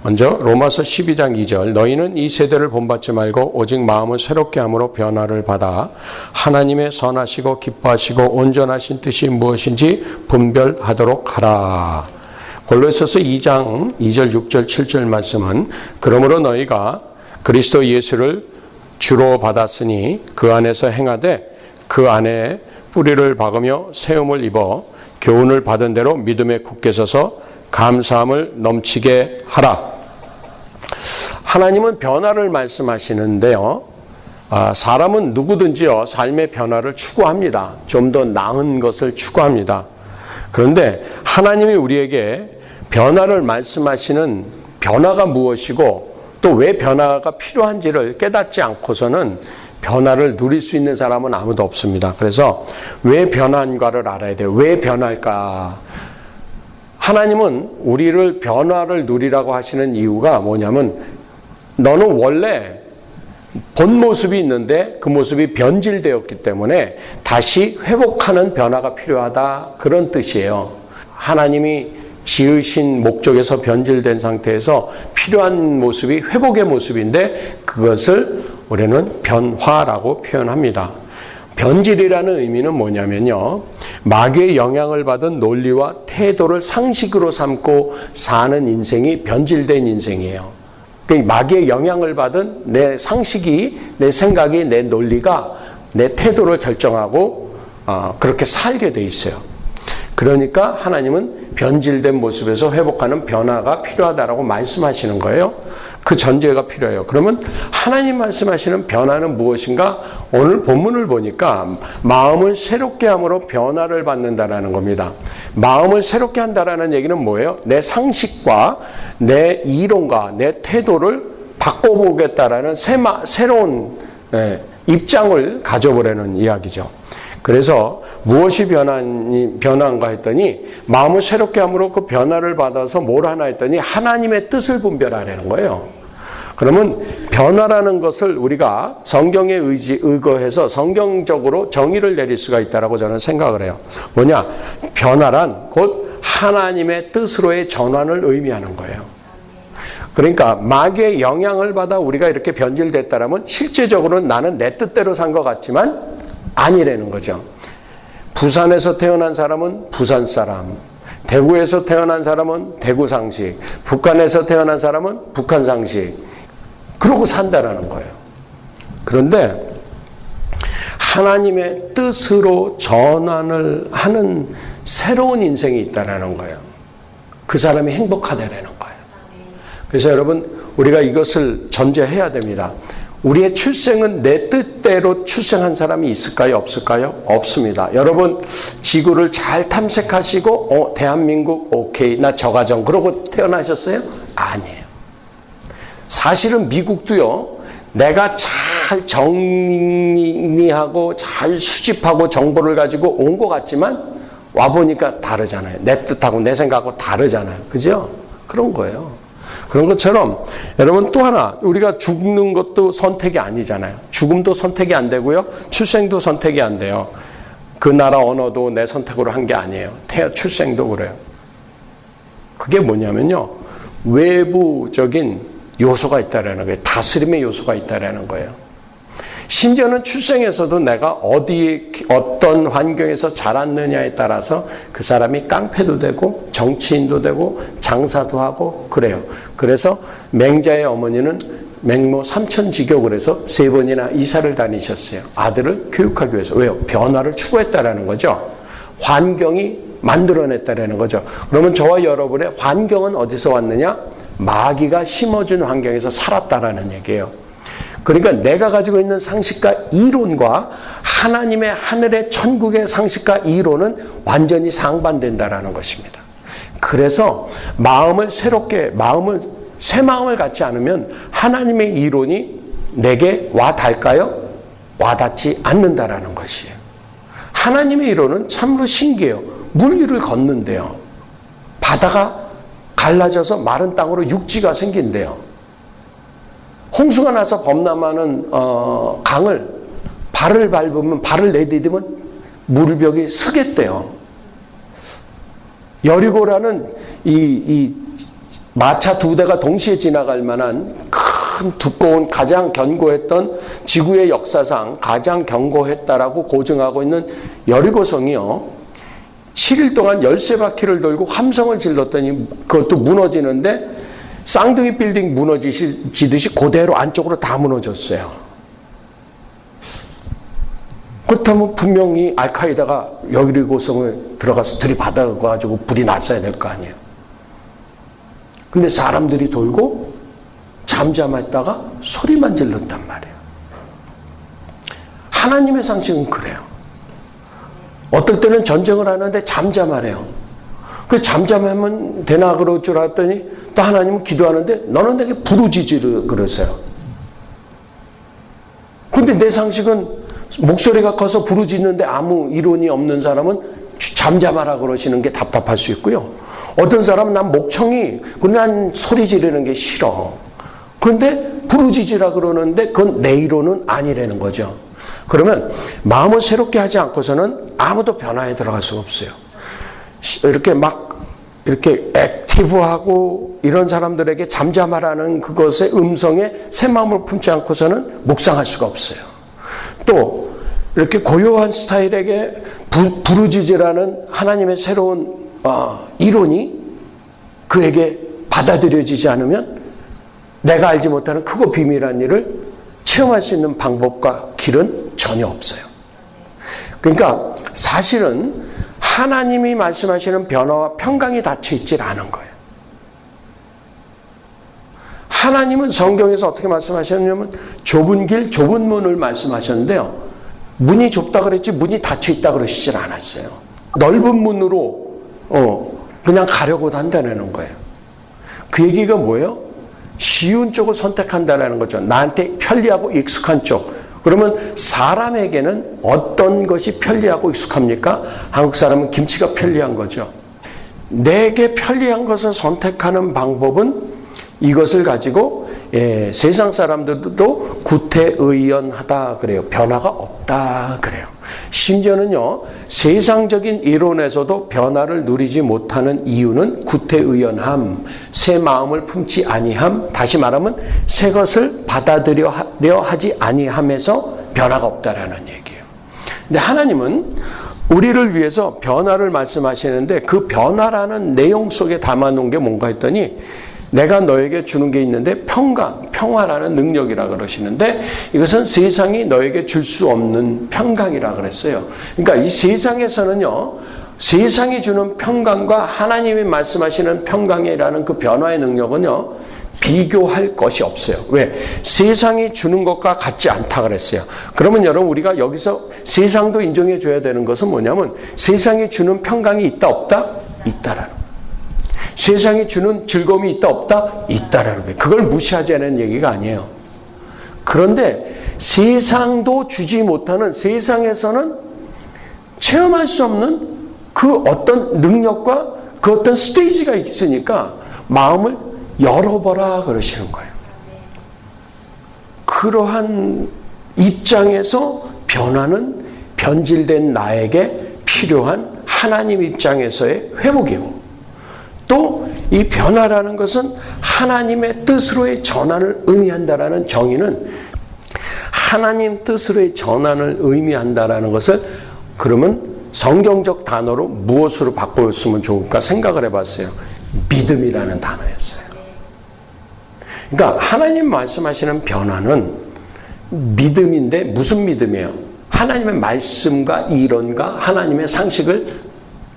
먼저 로마서 12장 2절 너희는 이 세대를 본받지 말고 오직 마음을 새롭게 함으로 변화를 받아 하나님의 선하시고 기뻐하시고 온전하신 뜻이 무엇인지 분별하도록 하라. 골로새서 2장 2절 6절 7절 말씀은 그러므로 너희가 그리스도 예수를 주로 받았으니 그 안에서 행하되 그 안에 뿌리를 박으며 세움을 입어 교훈을 받은 대로 믿음에 굳게 서서 감사함을 넘치게 하라. 하나님은 변화를 말씀하시는데요. 사람은 누구든지요 삶의 변화를 추구합니다. 좀 더 나은 것을 추구합니다. 그런데 하나님이 우리에게 변화를 말씀하시는 변화가 무엇이고 또 왜 변화가 필요한지를 깨닫지 않고서는 변화를 누릴 수 있는 사람은 아무도 없습니다. 그래서 왜 변화인가를 알아야 돼요. 왜 변할까? 하나님은 우리를 변화를 누리라고 하시는 이유가 뭐냐면 너는 원래 본 모습이 있는데 그 모습이 변질되었기 때문에 다시 회복하는 변화가 필요하다. 그런 뜻이에요. 하나님이 지으신 목적에서 변질된 상태에서 필요한 모습이 회복의 모습인데 그것을 우리는 변화라고 표현합니다. 변질이라는 의미는 뭐냐면요. 마귀의 영향을 받은 논리와 태도를 상식으로 삼고 사는 인생이 변질된 인생이에요. 마귀의 영향을 받은 내 상식이, 내 생각이, 내 논리가 내 태도를 결정하고 그렇게 살게 돼 있어요. 그러니까 하나님은 변질된 모습에서 회복하는 변화가 필요하다라고 말씀하시는 거예요. 그 전제가 필요해요. 그러면 하나님 말씀하시는 변화는 무엇인가? 오늘 본문을 보니까 마음을 새롭게 함으로 변화를 받는다라는 겁니다. 마음을 새롭게 한다라는 얘기는 뭐예요? 내 상식과 내 이론과 내 태도를 바꿔보겠다라는 새로운 입장을 가져보려는 이야기죠. 그래서 무엇이 변한가 했더니 마음을 새롭게 함으로 그 변화를 받아서 뭘 하나 했더니 하나님의 뜻을 분별하려는 거예요. 그러면 변화라는 것을 우리가 성경에 의거해서 성경적으로 정의를 내릴 수가 있다라고 저는 생각을 해요. 뭐냐? 변화란 곧 하나님의 뜻으로의 전환을 의미하는 거예요. 그러니까 마귀의 영향을 받아 우리가 이렇게 변질됐다라면 실제적으로는 나는 내 뜻대로 산 것 같지만 아니라는 거죠. 부산에서 태어난 사람은 부산 사람, 대구에서 태어난 사람은 대구 상식, 북한에서 태어난 사람은 북한 상식, 그러고 산다라는 거예요. 그런데 하나님의 뜻으로 전환을 하는 새로운 인생이 있다라는 거예요. 그 사람이 행복하다라는 거예요. 그래서 여러분 우리가 이것을 전제해야 됩니다. 우리의 출생은 내 뜻대로 출생한 사람이 있을까요? 없을까요? 없습니다. 여러분 지구를 잘 탐색하시고 대한민국 오케이 나 저 가정 그러고 태어나셨어요? 아니에요. 사실은 미국도요. 내가 잘 정리하고 잘 수집하고 정보를 가지고 온 것 같지만 와보니까 다르잖아요. 내 뜻하고 내 생각하고 다르잖아요. 그죠? 그런 거예요. 그런 것처럼 여러분 또 하나 우리가 죽는 것도 선택이 아니잖아요. 죽음도 선택이 안 되고요. 출생도 선택이 안 돼요. 그 나라 언어도 내 선택으로 한 게 아니에요. 출생도 그래요. 그게 뭐냐면요. 외부적인 요소가 있다라는 거예요. 다스림의 요소가 있다라는 거예요. 심지어는 출생에서도 내가 어떤 환경에서 자랐느냐에 따라서 그 사람이 깡패도 되고 정치인도 되고 장사도 하고 그래요. 그래서 맹자의 어머니는 맹모 삼천지교를 해서 3번이나 이사를 다니셨어요. 아들을 교육하기 위해서. 왜요? 변화를 추구했다라는 거죠. 환경이 만들어냈다라는 거죠. 그러면 저와 여러분의 환경은 어디서 왔느냐? 마귀가 심어준 환경에서 살았다라는 얘기예요. 그러니까 내가 가지고 있는 상식과 이론과 하나님의 하늘의 천국의 상식과 이론은 완전히 상반된다라는 것입니다. 그래서 마음을 새롭게 새 마음을 갖지 않으면 하나님의 이론이 내게 와 닿을까요? 와 닿지 않는다라는 것이에요. 하나님의 이론은 참으로 신기해요. 물 위를 걷는데요. 바다가 갈라져서 마른 땅으로 육지가 생긴대요. 홍수가 나서 범람하는 강을 발을 내디디면 물벽이 서겠대요. 여리고라는 이 마차 2대가 동시에 지나갈 만한 큰 두꺼운 가장 견고했던 지구의 역사상 가장 견고했다라고 고증하고 있는 여리고성이요. 7일 동안 13바퀴를 돌고 함성을 질렀더니 그것도 무너지는데 쌍둥이 빌딩 무너지듯이 그대로 안쪽으로 다 무너졌어요. 그렇다면 분명히 알카이다가 여리고성을 들어가서 들이받아가지고 불이 났어야 될 거 아니에요. 근데 사람들이 돌고 잠잠했다가 소리만 질렀단 말이에요. 하나님의 상식은 그래요. 어떨 때는 전쟁을 하는데 잠잠하래요. 그 잠잠하면 되나 그럴 줄 알았더니 또 하나님은 기도하는데 너는 내게 부르짖으라 그러세요. 근데 내 상식은 목소리가 커서 부르짖는데 아무 이론이 없는 사람은 잠잠하라 그러시는 게 답답할 수 있고요. 어떤 사람은 난 목청이, 난 소리 지르는 게 싫어. 그런데 부르짖으라 그러는데 그건 내 이론은 아니라는 거죠. 그러면 마음을 새롭게 하지 않고서는 아무도 변화에 들어갈 수가 없어요. 이렇게 액티브하고 이런 사람들에게 잠잠하라는 그것의 음성에 새 마음을 품지 않고서는 묵상할 수가 없어요. 또 이렇게 고요한 스타일에게 부르짖으라는 하나님의 새로운 이론이 그에게 받아들여지지 않으면 내가 알지 못하는 크고 비밀한 일을 체험할 수 있는 방법과 길은 전혀 없어요. 그러니까 사실은 하나님이 말씀하시는 변화와 평강이 닫혀 있질 않은 거예요. 하나님은 성경에서 어떻게 말씀하셨냐면 좁은 길, 좁은 문을 말씀하셨는데요. 문이 좁다 그랬지 문이 닫혀 있다 그러시질 않았어요. 넓은 문으로 그냥 가려고 한다는 거예요. 그 얘기가 뭐예요? 쉬운 쪽을 선택한다는 거죠. 나한테 편리하고 익숙한 쪽. 그러면 사람에게는 어떤 것이 편리하고 익숙합니까? 한국 사람은 김치가 편리한 거죠. 내게 편리한 것을 선택하는 방법은 이것을 가지고 세상 사람들도 구태의연하다 그래요. 변화가 없다 그래요. 심지어는요, 세상적인 이론에서도 변화를 누리지 못하는 이유는 구태의연함, 새 마음을 품지 아니함, 다시 말하면 새 것을 받아들여 하지 아니함에서 변화가 없다라는 얘기예요. 근데 하나님은 우리를 위해서 변화를 말씀하시는데 그 변화라는 내용 속에 담아놓은 게 뭔가 했더니 내가 너에게 주는 게 있는데 평화라는 능력이라 그러시는데 이것은 세상이 너에게 줄 수 없는 평강이라 그랬어요. 그러니까 이 세상에서는요, 세상이 주는 평강과 하나님이 말씀하시는 평강이라는 그 변화의 능력은요, 비교할 것이 없어요. 왜? 세상이 주는 것과 같지 않다 그랬어요. 그러면 여러분 우리가 여기서 세상도 인정해 줘야 되는 것은 뭐냐면 세상이 주는 평강이 있다 없다? 있다라는 거예요. 세상이 주는 즐거움이 있다 없다? 있다라는 거예요. 그걸 무시하자는 얘기가 아니에요. 그런데 세상도 주지 못하는, 세상에서는 체험할 수 없는 그 어떤 능력과 그 어떤 스테이지가 있으니까 마음을 열어보라 그러시는 거예요. 그러한 입장에서 변화는 변질된 나에게 필요한 하나님 입장에서의 회복이고, 또 이 변화라는 것은 하나님의 뜻으로의 전환을 의미한다라는 정의는 하나님 뜻으로의 전환을 의미한다라는 것을 그러면 성경적 단어로 무엇으로 바꾸었으면 좋을까 생각을 해봤어요. 믿음이라는 단어였어요. 그러니까 하나님 말씀하시는 변화는 믿음인데 무슨 믿음이에요? 하나님의 말씀과 이론과 하나님의 상식을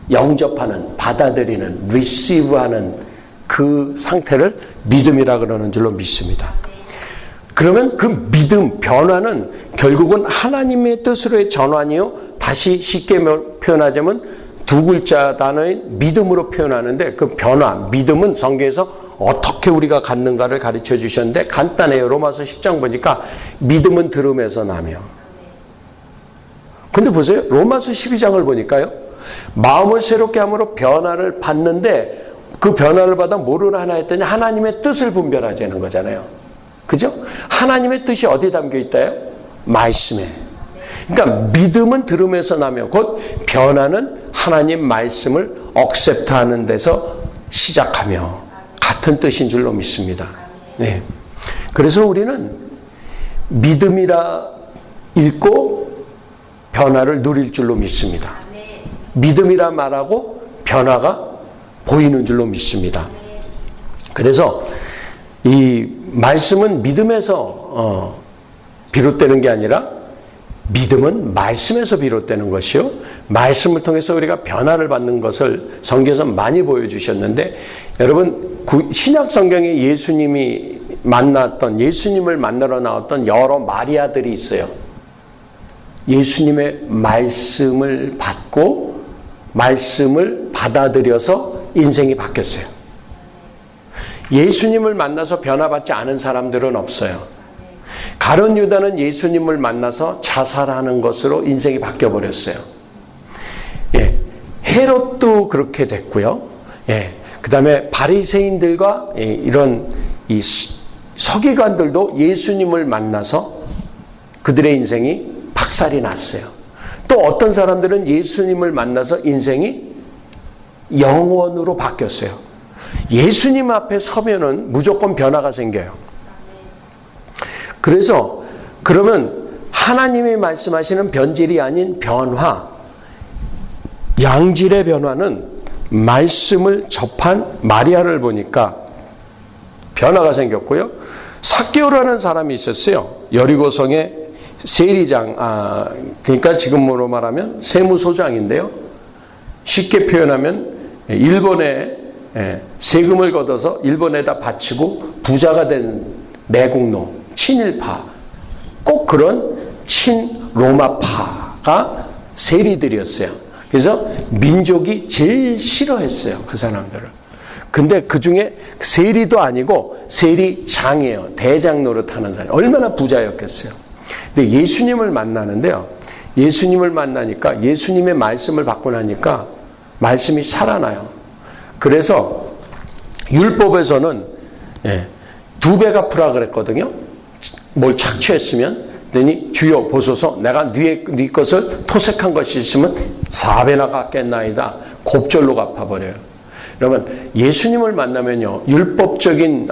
영접하는, 받아들이는, receive하는 그 상태를 믿음이라 그러는 줄로 믿습니다. 그러면 그 믿음, 변화는 결국은 하나님의 뜻으로의 전환이요. 다시 쉽게 표현하자면 두 글자 단어인 믿음으로 표현하는데 그 변화, 믿음은 성경에서 어떻게 우리가 갖는가를 가르쳐 주셨는데 간단해요. 로마서 10장 보니까 믿음은 들음에서 나며. 근데 보세요. 로마서 12장을 보니까요. 마음을 새롭게 함으로 변화를 받는데 그 변화를 받아 뭐를 하나 했더니 하나님의 뜻을 분별하자는 거잖아요. 그죠? 하나님의 뜻이 어디 담겨 있다요? 말씀에. 그러니까 믿음은 들음에서 나며 곧 변화는 하나님 말씀을 억셉트하는 데서 시작하며 같은 뜻인 줄로 믿습니다. 네. 그래서 우리는 믿음이라 읽고 변화를 누릴 줄로 믿습니다. 믿음이라 말하고 변화가 보이는 줄로 믿습니다. 그래서 이 말씀은 믿음에서 비롯되는 게 아니라 믿음은 말씀에서 비롯되는 것이요. 말씀을 통해서 우리가 변화를 받는 것을 성경에서 많이 보여주셨는데, 여러분 신약 성경에 예수님을 만나러 나왔던 여러 마리아들이 있어요. 예수님의 말씀을 받고 말씀을 받아들여서 인생이 바뀌었어요. 예수님을 만나서 변화받지 않은 사람들은 없어요. 가룟 유다는 예수님을 만나서 자살하는 것으로 인생이 바뀌어버렸어요. 예, 헤롯도 그렇게 됐고요. 예, 그 다음에 바리새인들과 이런 이 서기관들도 예수님을 만나서 그들의 인생이 박살이 났어요. 또 어떤 사람들은 예수님을 만나서 인생이 영원으로 바뀌었어요. 예수님 앞에 서면은 무조건 변화가 생겨요. 그래서 그러면 하나님이 말씀하시는 변질이 아닌 변화, 양질의 변화는 말씀을 접한 마리아를 보니까 변화가 생겼고요. 삭개오라는 사람이 있었어요. 여리고성의 세리장, 그러니까 지금으로 말하면 세무소장인데요. 쉽게 표현하면 일본에 세금을 걷어서 일본에다 바치고 부자가 된 내국노, 친일파, 꼭 그런 친로마파가 세리들이었어요. 그래서 민족이 제일 싫어했어요, 그 사람들을. 근데 그 중에 세리도 아니고 세리장이에요. 대장 노릇하는 사람. 얼마나 부자였겠어요. 근데 예수님을 만나는데요. 예수님을 만나니까 예수님의 말씀을 받고 나니까 말씀이 살아나요. 그래서 율법에서는 2배 갚으라 그랬거든요. 뭘 착취했으면, 그러니 주여 보소서, 내가 네 것을 토색한 것이 있으면 4배나 갚겠나이다. 곱절로 갚아버려요. 여러분, 예수님을 만나면요, 율법적인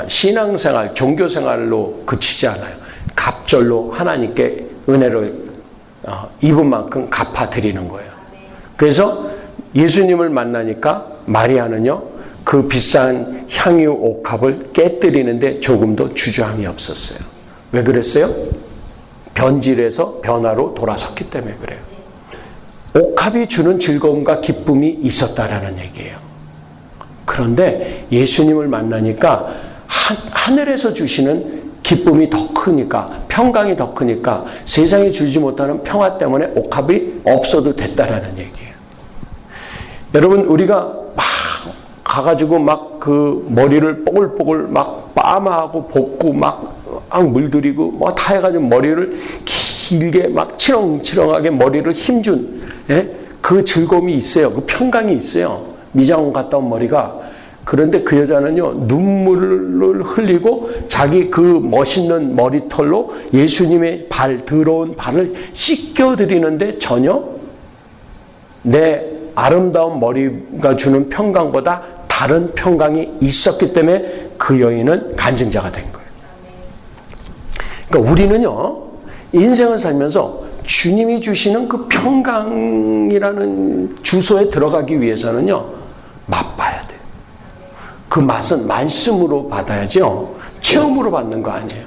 신앙생활, 종교생활로 그치지 않아요. 갑절로 하나님께 은혜를 입은 만큼 갚아드리는 거예요. 그래서 예수님을 만나니까 마리아는요, 그 비싼 향유 옥합을 깨뜨리는데 조금도 주저함이 없었어요. 왜 그랬어요? 변질에서 변화로 돌아섰기 때문에 그래요. 옥합이 주는 즐거움과 기쁨이 있었다라는 얘기예요. 그런데 예수님을 만나니까 하늘에서 주시는 기쁨이 더 크니까, 평강이 더 크니까 세상에 주지 못하는 평화 때문에 옥합이 없어도 됐다라는 얘기예요. 여러분, 우리가 막 가가지고 막 그 머리를 뽀글뽀글 막 파마하고 볶고 막 물들이고 뭐 다 해가지고 머리를 길게 막 치렁치렁하게 머리를 힘준, 그 즐거움이 있어요. 그 평강이 있어요. 미장원 갔다 온 머리가. 그런데 그 여자는요, 눈물을 흘리고 자기 그 멋있는 머리털로 예수님의 더러운 발을 씻겨드리는데 전혀 내 아름다운 머리가 주는 평강보다 다른 평강이 있었기 때문에 그 여인은 간증자가 된 거예요. 그러니까 우리는요, 인생을 살면서 주님이 주시는 그 평강이라는 주소에 들어가기 위해서는요, 맛봐야 돼요. 그 맛은 말씀으로 받아야죠. 체험으로 받는 거 아니에요.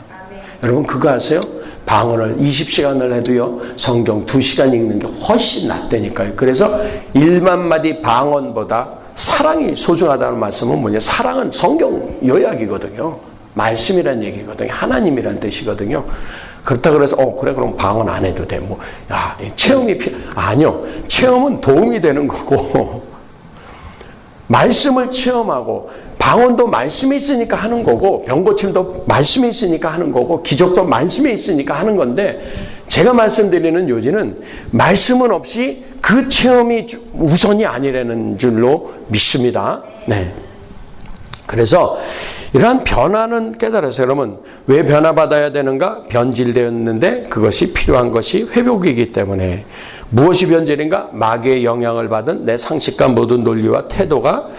여러분, 그거 아세요? 방언을 20시간을 해도요, 성경 2시간 읽는 게 훨씬 낫다니까요. 그래서 1만 마디 방언보다 사랑이 소중하다는 말씀은 뭐냐? 사랑은 성경 요약이거든요. 말씀이란 얘기거든요. 하나님이란 뜻이거든요. 그렇다 그래서 그래, 그럼 방언 안 해도 돼. 체험이 아니요. 체험은 도움이 되는 거고 말씀을 체험하고, 방언도 말씀이 있으니까 하는 거고, 병고침도 말씀이 있으니까 하는 거고, 기적도 말씀이 있으니까 하는 건데, 제가 말씀드리는 요지는 말씀은 없이 그 체험이 우선이 아니라는 줄로 믿습니다. 네. 그래서 이러한 변화는 깨달았어요. 여러분, 왜 변화받아야 되는가? 변질되었는데 그것이 필요한 것이 회복이기 때문에. 무엇이 변질인가? 마귀의 영향을 받은 내 상식과 모든 논리와 태도가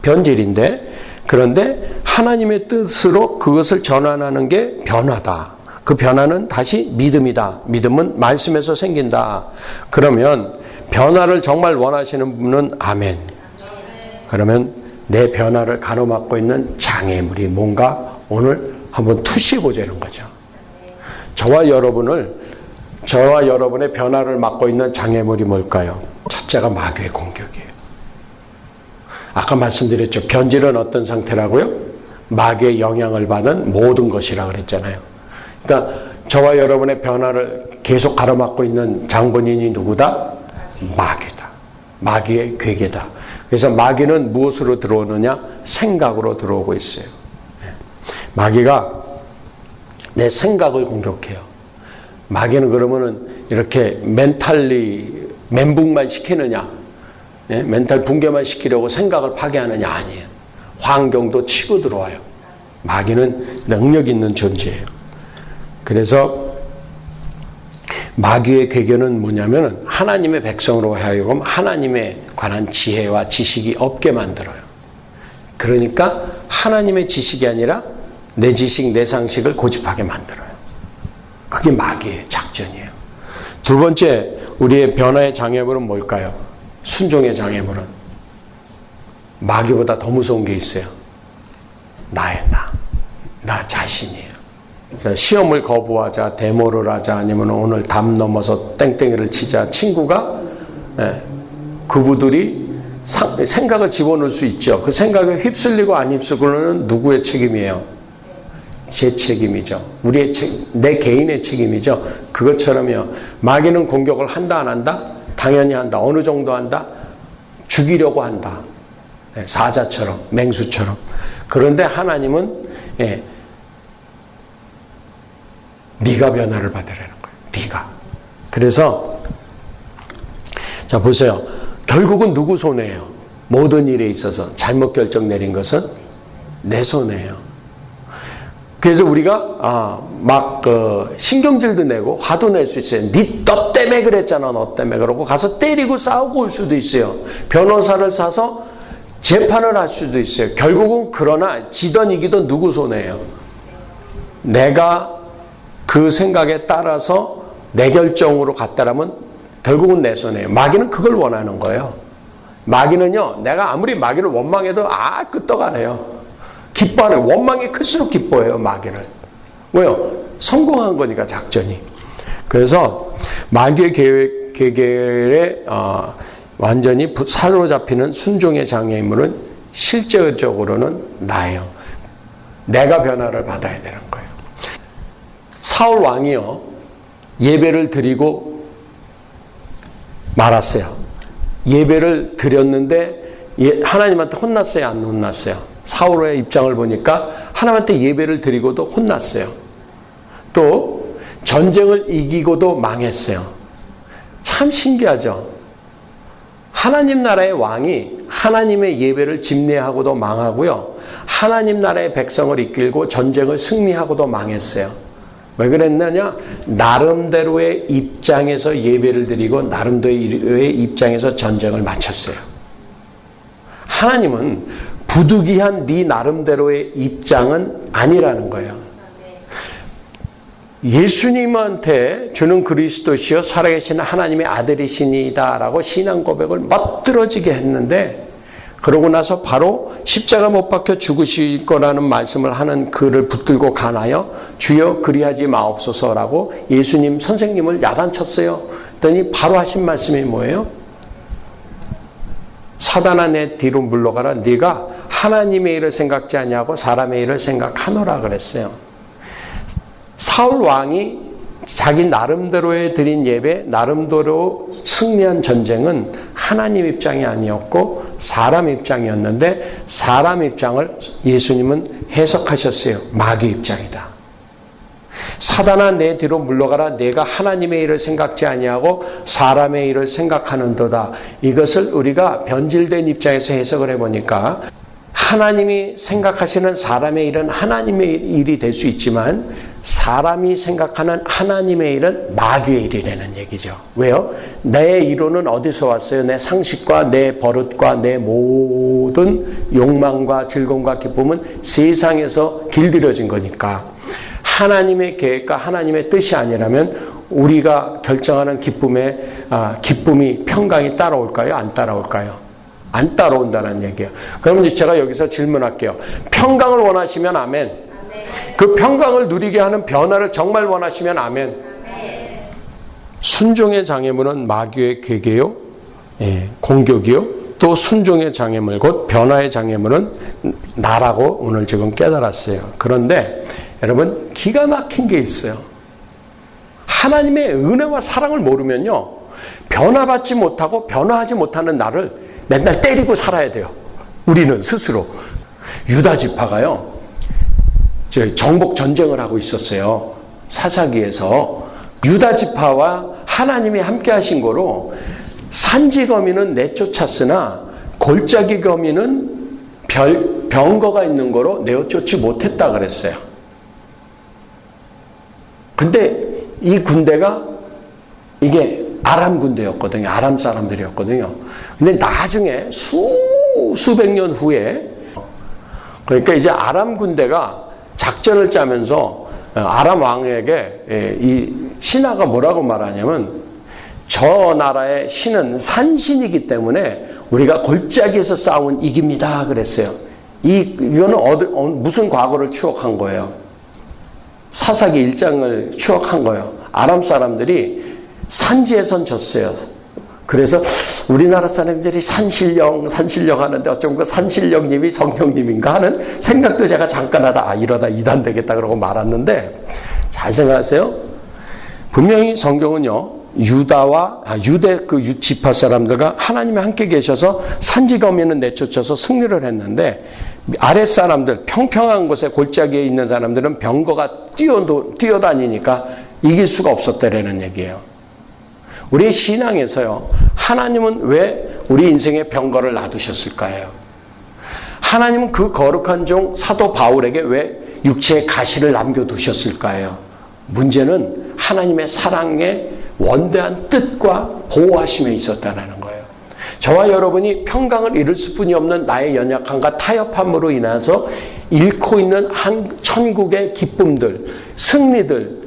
변질인데, 그런데 하나님의 뜻으로 그것을 전환하는 게 변화다. 그 변화는 다시 믿음이다. 믿음은 말씀에서 생긴다. 그러면 변화를 정말 원하시는 분은 아멘. 그러면 내 변화를 가로막고 있는 장애물이 뭔가 오늘 한번 투시해보자는 거죠. 저와 여러분의 변화를 막고 있는 장애물이 뭘까요? 첫째가 마귀의 공격이에요. 아까 말씀드렸죠. 변질은 어떤 상태라고요? 마귀의 영향을 받은 모든 것이라 그랬잖아요. 그러니까 저와 여러분의 변화를 계속 가로막고 있는 장본인이 누구다? 마귀다. 마귀의 괴계다. 그래서 마귀는 무엇으로 들어오느냐? 생각으로 들어오고 있어요. 마귀가 내 생각을 공격해요. 마귀는 그러면은 이렇게 멘붕만 시키느냐? 멘탈 붕괴만 시키려고 생각을 파괴하느냐? 아니에요. 환경도 치고 들어와요. 마귀는 능력 있는 존재예요. 그래서 마귀의 괴계는 뭐냐면 하나님의 백성으로 하여금 하나님에 관한 지혜와 지식이 없게 만들어요. 그러니까 하나님의 지식이 아니라 내 지식, 내 상식을 고집하게 만들어요. 그게 마귀의 작전이에요. 두 번째, 우리의 변화의 장애물은 뭘까요? 순종의 장애물은 마귀보다 더 무서운 게 있어요. 나 자신이에요. 시험을 거부하자, 데모를 하자, 아니면 오늘 담 넘어서 땡땡이를 치자. 친구가 그부들이 생각을 집어넣을 수 있죠. 그 생각에 휩쓸리고 안 휩쓸고는 누구의 책임이에요? 제 책임이죠. 내 개인의 책임이죠. 그것처럼요. 마귀는 공격을 한다 안 한다? 당연히 한다. 어느 정도 한다? 죽이려고 한다. 사자처럼, 맹수처럼. 그런데 하나님은 네가 변화를 받으라는 거예요. 네가. 그래서 자 보세요. 결국은 누구 손해예요? 모든 일에 있어서 잘못 결정 내린 것은 내 손해예요. 그래서 우리가 신경질도 내고 화도 낼 수 있어요. 너 때문에 그랬잖아. 너 때문에 그러고 가서 때리고 싸우고 올 수도 있어요. 변호사를 사서 재판을 할 수도 있어요. 결국은 그러나 지던 이기던 누구 손해예요? 내가 그 생각에 따라서 내 결정으로 갔다라면 결국은 내 손해예요. 마귀는 그걸 원하는 거예요. 마귀는요, 내가 아무리 마귀를 원망해도 끄떡하네요. 기뻐하네요. 원망이 클수록 기뻐해요, 마귀는. 왜요? 성공한 거니까, 작전이. 그래서 마귀의 계획에 완전히 사로잡히는 순종의 장애물은 실제적으로는 나예요. 내가 변화를 받아야 되는 거예요. 사울 왕이요, 예배를 드리고 말았어요. 예배를 드렸는데 하나님한테 혼났어요, 안 혼났어요? 사울의 입장을 보니까 하나님한테 예배를 드리고도 혼났어요. 또 전쟁을 이기고도 망했어요. 참 신기하죠? 하나님 나라의 왕이 하나님의 예배를 집례하고도 망하고요, 하나님 나라의 백성을 이끌고 전쟁을 승리하고도 망했어요. 왜 그랬느냐? 나름대로의 입장에서 예배를 드리고 나름대로의 입장에서 전쟁을 마쳤어요. 하나님은 부득이한 네 나름대로의 입장은 아니라는 거예요. 예수님한테 주는 그리스도시요 살아계신 하나님의 아들이시니다라고 신앙 고백을 멋들어지게 했는데, 그러고 나서 바로 십자가 못 박혀 죽으실 거라는 말씀을 하는 그를 붙들고 가나요? 주여 그리하지 마옵소서라고 예수님 선생님을 야단쳤어요. 그랬더니 바로 하신 말씀이 뭐예요? 사단아 내 뒤로 물러가라. 네가 하나님의 일을 생각지 아니하고 사람의 일을 생각하노라 그랬어요. 사울 왕이 자기 나름대로에 드린 예배, 나름대로 승리한 전쟁은 하나님 입장이 아니었고 사람 입장이었는데, 사람 입장을 예수님은 해석하셨어요. 마귀 입장이다. 사단아 내 뒤로 물러가라. 내가 하나님의 일을 생각지 아니하고 사람의 일을 생각하는도다. 이것을 우리가 변질된 입장에서 해석을 해보니까 하나님이 생각하시는 사람의 일은 하나님의 일이 될 수 있지만 사람이 생각하는 하나님의 일은 마귀의 일이라는 얘기죠. 왜요? 내 이론은 어디서 왔어요? 내 상식과 내 버릇과 내 모든 욕망과 즐거움과 기쁨은 세상에서 길들여진 거니까 하나님의 계획과 하나님의 뜻이 아니라면 우리가 결정하는 기쁨이 평강이 따라올까요? 안 따라올까요? 안 따라온다는 얘기예요. 그럼 이제 제가 여기서 질문할게요. 평강을 원하시면 아멘. 그 평강을 누리게 하는 변화를 정말 원하시면 아멘. 순종의 장애물은 마귀의 괴계요, 공격이요. 또 순종의 장애물, 곧 변화의 장애물은 나라고 오늘 지금 깨달았어요. 그런데 여러분 기가 막힌 게 있어요. 하나님의 은혜와 사랑을 모르면요, 변화받지 못하고 변화하지 못하는 나를 맨날 때리고 살아야 돼요. 우리는 스스로. 유다 지파가요, 정복 전쟁을 하고 있었어요. 사사기에서. 유다 지파와 하나님이 함께 하신 거로 산지 거미는 내쫓았으나 골짜기 거미는 병거가 있는 거로 내쫓지 못했다 그랬어요. 근데 이 군대가 이게 아람 군대였거든요. 아람 사람들이었거든요. 근데 나중에 수백 년 후에, 그러니까 이제 아람 군대가 작전을 짜면서 아람 왕에게 이 신하가 뭐라고 말하냐면, 저 나라의 신은 산신이기 때문에 우리가 골짜기에서 싸우면 이깁니다 그랬어요. 이거는 무슨 과거를 추억한 거예요? 사사기 1장을 추억한 거예요. 아람 사람들이 산지에선 졌어요. 그래서 우리나라 사람들이 산신령 하는데 어쩜 그 산신령님이 성령님인가 하는 생각도 제가 잠깐 하다 이러다 이단 되겠다 그러고 말았는데, 잘 생각하세요. 분명히 성경은요, 유대 그 지파 사람들과 하나님이 함께 계셔서 산지거미는 내쫓아서 승리를 했는데, 아랫사람들, 평평한 곳에 골짜기에 있는 사람들은 병거가 뛰어다니니까 이길 수가 없었다라는 얘기예요. 우리의 신앙에서요, 하나님은 왜 우리 인생에 병거를 놔두셨을까요? 하나님은 그 거룩한 종 사도 바울에게 왜 육체의 가시를 남겨두셨을까요? 문제는 하나님의 사랑의 원대한 뜻과 보호하심에 있었다는 거예요. 저와 여러분이 평강을 잃을 수뿐이 없는 나의 연약함과 타협함으로 인해서 잃고 있는 한 천국의 기쁨들, 승리들,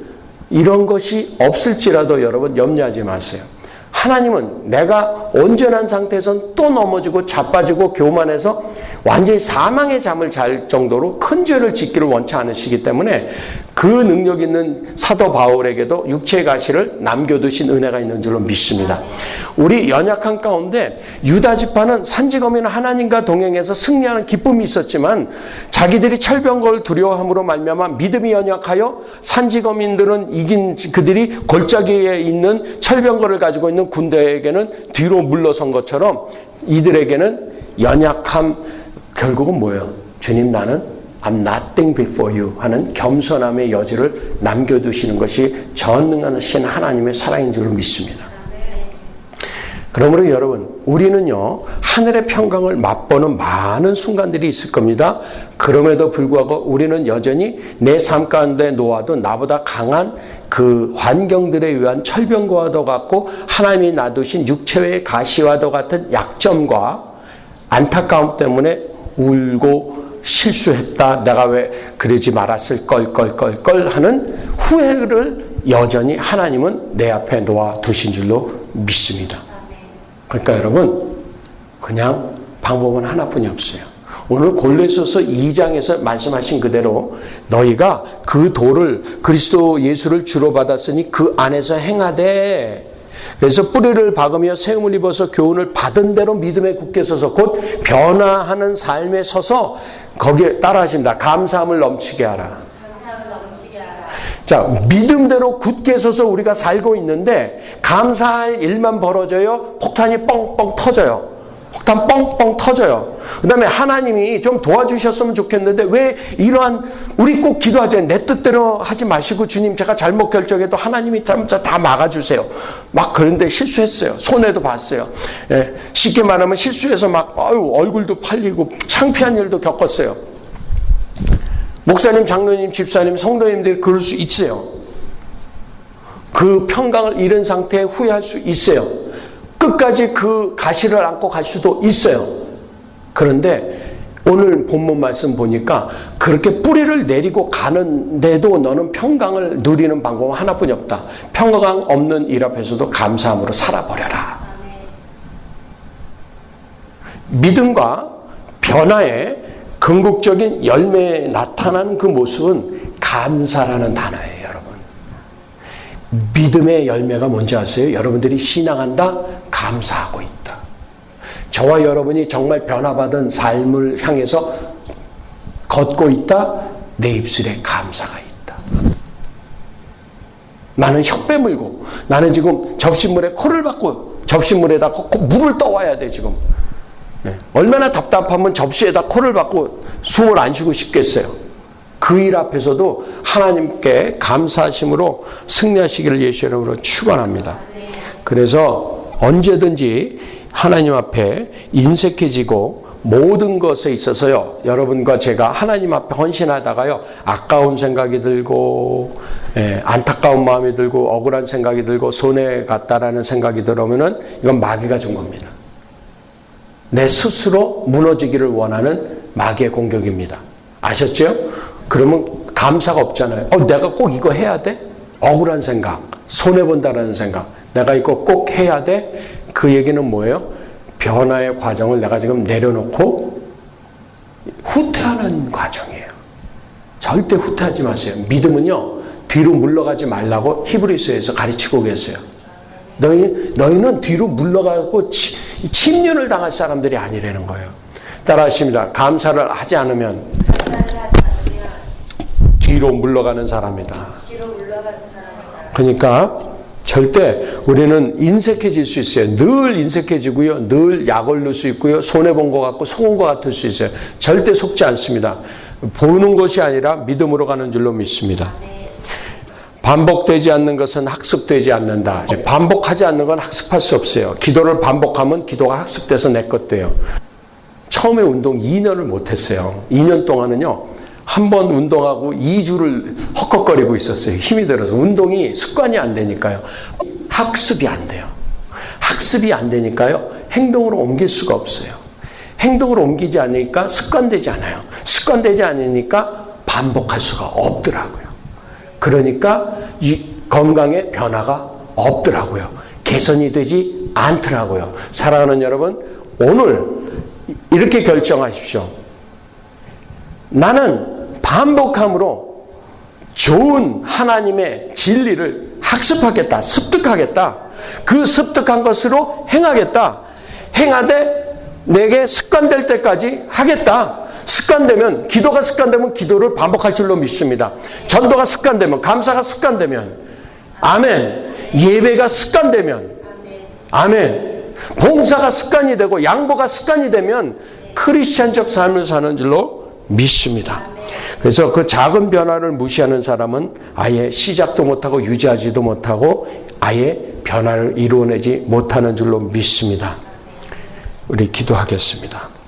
이런 것이 없을지라도 여러분 염려하지 마세요. 하나님은 내가 온전한 상태에선 또 넘어지고 자빠지고 교만해서 완전히 사망의 잠을 잘 정도로 큰 죄를 짓기를 원치 않으시기 때문에 그 능력 있는 사도 바울에게도 육체의 가시를 남겨두신 은혜가 있는 줄로 믿습니다. 우리 연약한 가운데 유다 지파는 산지거미는 하나님과 동행해서 승리하는 기쁨이 있었지만 자기들이 철병거를 두려워함으로 말미암아 믿음이 연약하여 산지거민들은 이긴 그들이 골짜기에 있는 철병거를 가지고 있는 군대에게는 뒤로 물러선 것처럼 이들에게는 연약함, 결국은 뭐예요? 주님, 나는 I'm nothing before you 하는 겸손함의 여지를 남겨두시는 것이 전능하신 하나님의 사랑인 줄 믿습니다. 그러므로 여러분, 우리는요, 하늘의 평강을 맛보는 많은 순간들이 있을 겁니다. 그럼에도 불구하고 우리는 여전히 내 삶 가운데 놓아도 나보다 강한 그 환경들에 의한 철병과도 같고 하나님이 놔두신 육체의 가시와도 같은 약점과 안타까움 때문에 울고 실수했다, 내가 왜 그러지 말았을 걸 하는 후회를 여전히 하나님은 내 앞에 놓아두신 줄로 믿습니다. 그러니까 여러분, 그냥 방법은 하나뿐이 없어요. 오늘 골로새서 2장에서 말씀하신 그대로 너희가 그 도를 그리스도 예수를 주로 받았으니 그 안에서 행하되, 그래서 뿌리를 박으며 세움을 입어서 교훈을 받은 대로 믿음에 굳게 서서 곧 변화하는 삶에 서서 거기에 따라하십니다. 감사함을 넘치게 하라. 자, 믿음대로 굳게 서서 우리가 살고 있는데 감사할 일만 벌어져요. 폭탄이 뻥뻥 터져요. 폭탄 뻥뻥 터져요. 그 다음에 하나님이 좀 도와주셨으면 좋겠는데 왜 이러한, 우리 꼭 기도하죠. 내 뜻대로 하지 마시고 주님 제가 잘못 결정해도 하나님이 다 막아주세요. 막 그런데 실수했어요. 손해도 봤어요. 예, 쉽게 말하면 실수해서 막 얼굴도 팔리고 창피한 일도 겪었어요. 목사님, 장로님, 집사님, 성도님들이 그럴 수 있어요. 그 평강을 잃은 상태에 후회할 수 있어요. 끝까지 그 가시를 안고 갈 수도 있어요. 그런데 오늘 본문 말씀 보니까 그렇게 뿌리를 내리고 가는데도 너는 평강을 누리는 방법은 하나뿐이 없다. 평강 없는 일 앞에서도 감사함으로 살아버려라. 믿음과 변화의 궁극적인 열매에 나타난 그 모습은 감사라는 단어예요, 여러분. 믿음의 열매가 뭔지 아세요? 여러분들이 신앙한다? 감사하고 있다. 저와 여러분이 정말 변화받은 삶을 향해서 걷고 있다? 내 입술에 감사가 있다. 나는 혀 빼물고, 나는 지금 접시물에 코를 박고, 접시물에다 물을 떠와야 돼, 지금. 얼마나 답답하면 접시에다 코를 박고 숨을 안 쉬고 싶겠어요. 그 일 앞에서도 하나님께 감사하심으로 승리하시기를 예수 이름으로 축원합니다. 그래서 언제든지 하나님 앞에 인색해지고 모든 것에 있어서요, 여러분과 제가 하나님 앞에 헌신하다가요, 아까운 생각이 들고, 안타까운 마음이 들고, 억울한 생각이 들고, 손해 갔다라는 생각이 들어오면은 이건 마귀가 준 겁니다. 내 스스로 무너지기를 원하는 마귀의 공격입니다. 아셨죠? 그러면 감사가 없잖아요. 내가 꼭 이거 해야 돼? 억울한 생각, 손해본다라는 생각, 내가 이거 꼭 해야 돼? 그 얘기는 뭐예요? 변화의 과정을 내가 지금 내려놓고 후퇴하는 과정이에요. 절대 후퇴하지 마세요. 믿음은요, 뒤로 물러가지 말라고 히브리서에서 가르치고 계세요. 너희는 뒤로 물러가고 침륜을 당할 사람들이 아니라는 거예요. 따라하십니다. 감사를 하지 않으면 뒤로 물러가는 사람이다. 그러니까 절대 우리는 인색해질 수 있어요. 늘 인색해지고요. 늘 약 올릴 수 있고요. 손해본 것 같고 속은 것 같을 수 있어요. 절대 속지 않습니다. 보는 것이 아니라 믿음으로 가는 줄로 믿습니다. 반복되지 않는 것은 학습되지 않는다. 반복하지 않는 건 학습할 수 없어요. 기도를 반복하면 기도가 학습돼서 내 것 돼요. 처음에 운동 2년을 못했어요. 2년 동안은요, 한 번 운동하고 2주를 헉헉거리고 있었어요. 힘이 들어서. 운동이 습관이 안 되니까요. 학습이 안 돼요. 학습이 안 되니까요, 행동으로 옮길 수가 없어요. 행동으로 옮기지 않으니까 습관되지 않아요. 습관되지 않으니까 반복할 수가 없더라고요. 그러니까 이 건강에 변화가 없더라고요. 개선이 되지 않더라고요. 사랑하는 여러분, 오늘 이렇게 결정하십시오. 나는 반복함으로 좋은 하나님의 진리를 학습하겠다, 습득하겠다. 그 습득한 것으로 행하겠다. 행하되 내게 습관될 때까지 하겠다. 습관되면, 기도가 습관되면 기도를 반복할 줄로 믿습니다. 전도가 습관되면, 감사가 습관되면, 아멘. 예배가 습관되면, 아멘. 봉사가 습관이 되고 양보가 습관이 되면 크리스찬적 삶을 사는 줄로 믿습니다. 그래서 그 작은 변화를 무시하는 사람은 아예 시작도 못하고 유지하지도 못하고 아예 변화를 이루어내지 못하는 줄로 믿습니다. 우리 기도하겠습니다.